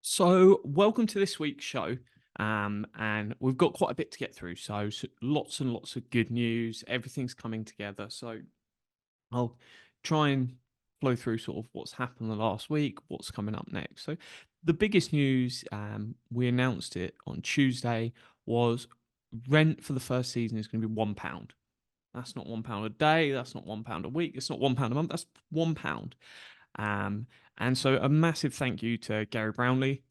So, welcome to this week's show. And we've got quite a bit to get through. So lots and lots of good news. Everything's coming together. So, I'll try and flow through sort of what's happened the last week, what's coming up next. So, the biggest news, we announced it on Tuesday, was rent for the first season is going to be £1. That's not £1 a day. That's not £1 a week. It's not £1 a month. That's £1. Um, and so a massive thank you to Gary Brownlee.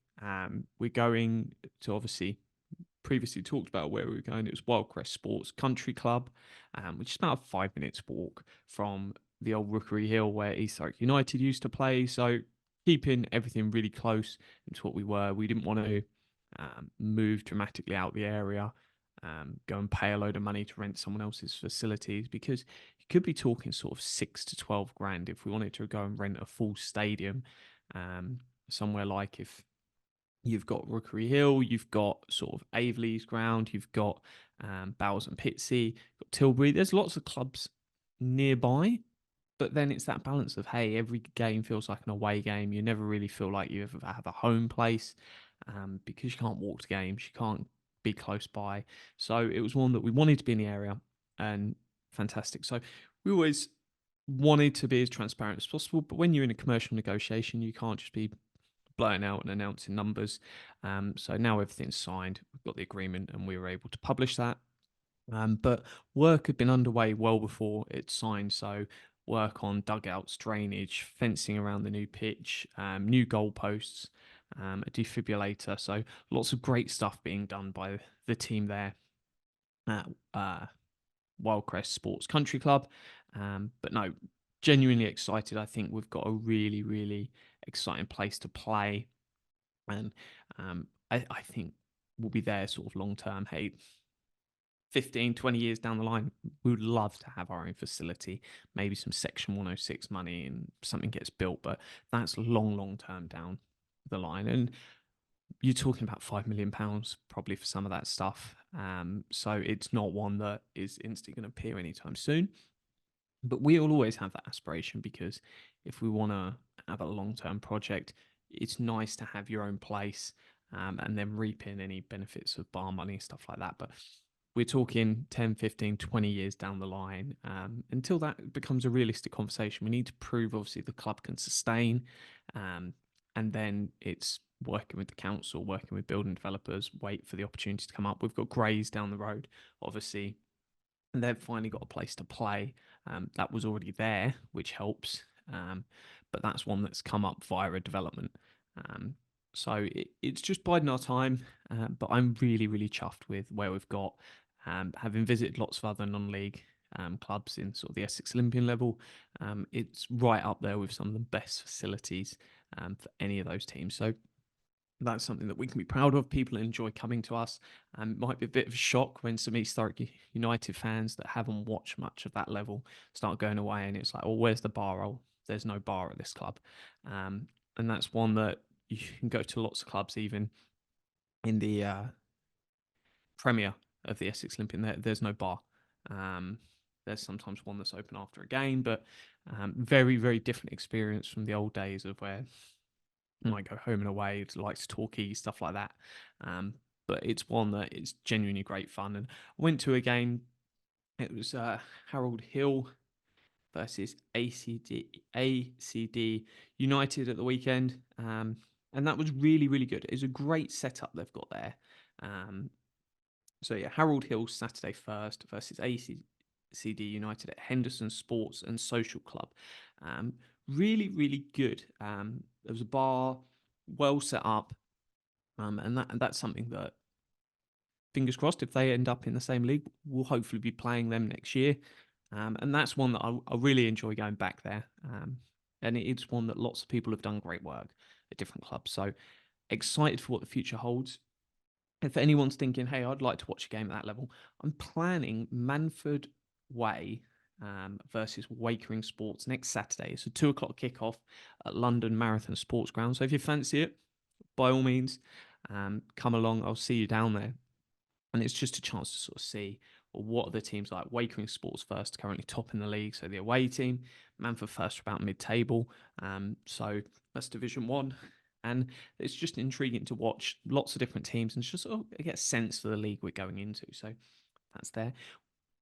We're going to obviously previously talked about where we were going. It was Wyldecrest Sports Country Club, which is about a 5 minutes walk from the old Rookery Hill where East Surrey United used to play. So keeping everything really close to what we were. We didn't want to move dramatically out the area, go and pay a load of money to rent someone else's facilities because you could be talking sort of 6 to 12 grand if we wanted to go and rent a full stadium somewhere like if you've got Rookery Hill, you've got sort of Aveley's ground, you've got Bowers and Pitsea, you've got Tilbury. There's lots of clubs nearby, but then it's that balance of, hey, every game feels like an away game. You never really feel like you ever have a home place because you can't walk to games, you can't be close by. So it was one that we wanted to be in the area, and fantastic. So we always wanted to be as transparent as possible, but when you're in a commercial negotiation, you can't just be blowing out and announcing numbers. So now everything's signed, we've got the agreement, and we were able to publish that. But work had been underway well before it's signed. So work on dugouts, drainage, fencing around the new pitch, new goalposts, a defibrillator. So lots of great stuff being done by the team there at Wyldecrest Sports Country Club. But no, genuinely excited. I think we've got a really, really exciting place to play. And I think we'll be there sort of long term. Hey, 15, 20 years down the line, we would love to have our own facility, maybe some Section 106 money and something gets built, but that's long, long term down the line. And you're talking about £5 million probably for some of that stuff. So it's not one that is instantly going to appear anytime soon. But we'll always have that aspiration because if we want to have a long term project, it's nice to have your own place and then reap in any benefits of bar money, stuff like that. But we're talking 10, 15, 20 years down the line. Until that becomes a realistic conversation, we need to prove obviously the club can sustain. And then it's working with the council, working with building developers, wait for the opportunity to come up. We've got Grays down the road, obviously, and they've finally got a place to play. That was already there, which helps. But that's one that's come up via a development. Um, so it's just biding our time. But I'm really, really chuffed with where we've got. Having visited lots of other non-league clubs in sort of the Essex Olympian level, it's right up there with some of the best facilities for any of those teams. So that's something that we can be proud of. People enjoy coming to us. Might be a bit of a shock when some East Surrey United fans that haven't watched much of that level start going away, and it's like, oh, where's the bar? Oh, there's no bar at this club, and that's one that you can go to lots of clubs, even in the Premier of the Essex Olympian. There's no bar. Um, there's sometimes one that's open after a game, but very, very different experience from the old days of where might go home and away, likes Torquay, stuff like that. Um, but it's one that is genuinely great fun. And I went to a game. It was Harold Hill versus ACD United at the weekend, and that was really, really good. It's a great setup they've got there. So yeah, Harold Hill Saturday first versus ACD United at Henderson Sports and Social Club. Really, really good. There was a bar, well set up, and that's something that, fingers crossed, if they end up in the same league, we'll hopefully be playing them next year. And that's one that I really enjoy going back there. And it's one that lots of people have done great work at different clubs. So excited for what the future holds. If anyone's thinking, hey, I'd like to watch a game at that level, I'm planning Manford Way versus Wakering Sports next Saturday. It's a 2 o'clock kickoff at London Marathon Sports Ground. So if you fancy it, by all means, come along. I'll see you down there. And it's just a chance to sort of see, well, what are the teams like. Wakering Sports first, currently top in the league, so the away team. Manford first, about mid-table. So that's Division 1. And it's just intriguing to watch lots of different teams and just sort of get a sense for the league we're going into. So that's there.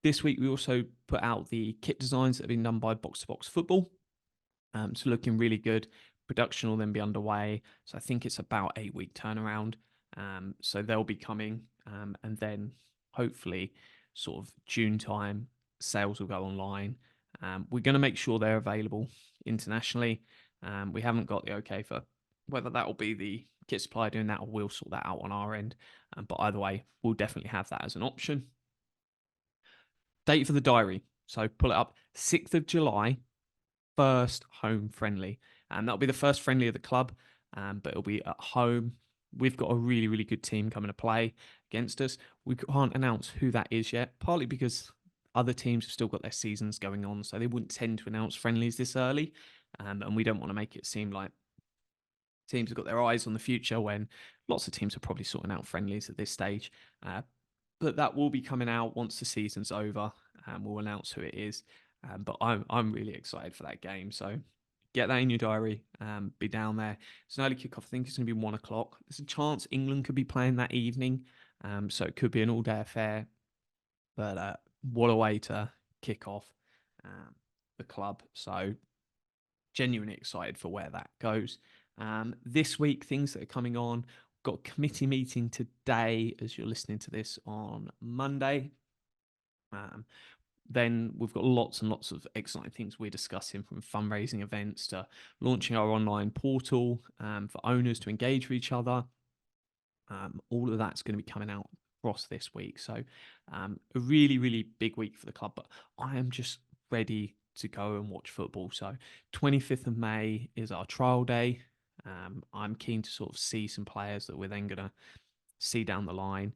This week, we also put out the kit designs that have been done by Box to Box Football. So looking really good. Production will then be underway. So I think it's about 8-week turnaround. So they'll be coming, and then hopefully, sort of June time, sales will go online. We're going to make sure they're available internationally. We haven't got the okay for whether that will be the kit supplier doing that, or we'll sort that out on our end. But either way, we'll definitely have that as an option. Date for the diary. So pull it up, 6th of July, first home friendly. And that'll be the first friendly of the club, but it'll be at home. We've got a really, really good team coming to play against us. We can't announce who that is yet, partly because other teams have still got their seasons going on, so they wouldn't tend to announce friendlies this early. And we don't want to make it seem like teams have got their eyes on the future when lots of teams are probably sorting out friendlies at this stage. But that will be coming out once the season's over, and we'll announce who it is. But I'm really excited for that game. So get that in your diary. Be down there. It's an early kickoff. I think it's going to be 1 o'clock. There's a chance England could be playing that evening, so it could be an all-day affair. But what a way to kick off the club. So genuinely excited for where that goes. This week, things that are coming on. Got a committee meeting today as you're listening to this on Monday. Then we've got lots and lots of exciting things we're discussing, from fundraising events to launching our online portal for owners to engage with each other. All of that's going to be coming out across this week. So a really, really big week for the club. But I am just ready to go and watch football. So 25th of May is our trial day. I'm keen to sort of see some players that we're then going to see down the line.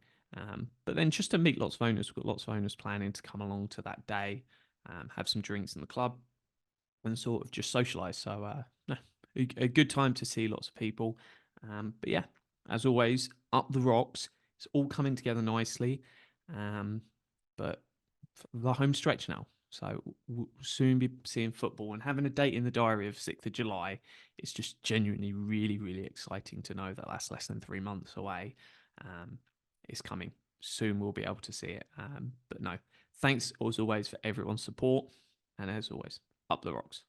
But then just to meet lots of owners. We've got lots of owners planning to come along to that day, have some drinks in the club, and sort of just socialise. So a good time to see lots of people. But yeah, as always, up the rocks. It's all coming together nicely. But the home stretch now. So we'll soon be seeing football, and having a date in the diary of 6th of July. It's just genuinely really, really exciting to know that that's less than 3 months away. It's coming. Soon we'll be able to see it. But no, thanks as always for everyone's support. And as always, up the rocks.